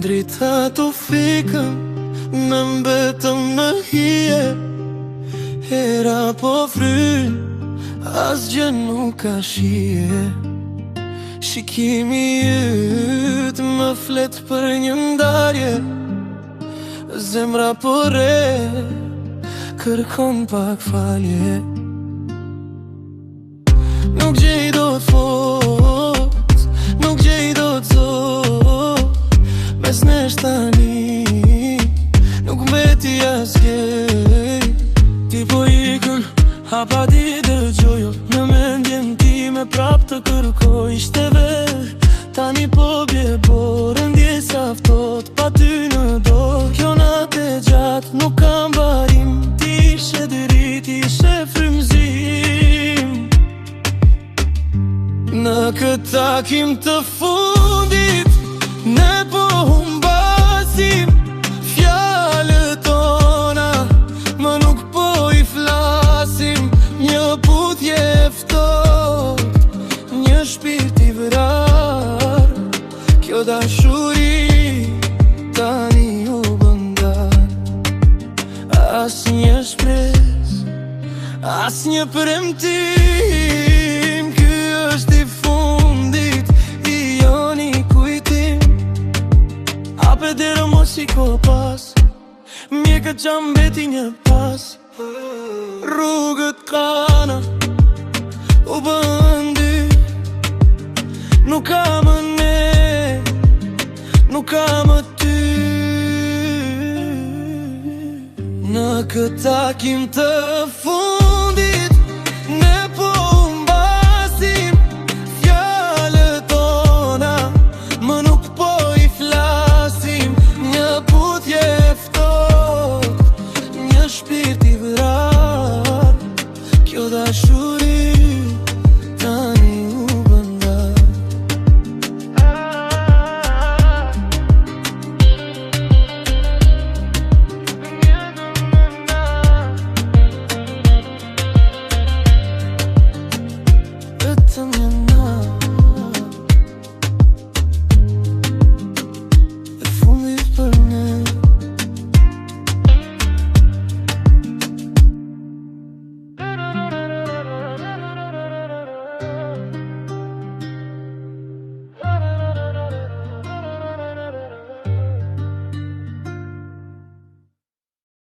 Drita të fikëm në mbetëm në hije. Hera po fryn, asgjë nuk ka shije. Shikimi yt më flet për një ndarje. Zemra po re, kërkon pak falje. Nuk gjej do t'fot, nuk gjej do t'zot. Mes nesh tani, nuk mbeti asgjë. Ti po ikën, hapa ti dëgjojo. Në mendjen time prap të kërkoj. Ishte ver, tani po bje borë. Ndje sa ftot, pa ty në dorë. Kjo natë e gjatë, nuk kam barim. Ti ishe dërit, ishe frymzim. Në këtë takim të fundit, ne po humbasim. Fjalët tona, më nuk po i flasim. Një puthje ftoht, një shpirt i vrar. Kjo dashuri tani u bëndar. As një shpres, as një premtim. Ky është i fundit, i joni kujtim. Hape dero mos i ko pas, mjeka qa mbeti një pas. Rrugët kana, u bën dy. Nuk ka më ne, nuk ka më ty. Në këtë takim të fundit,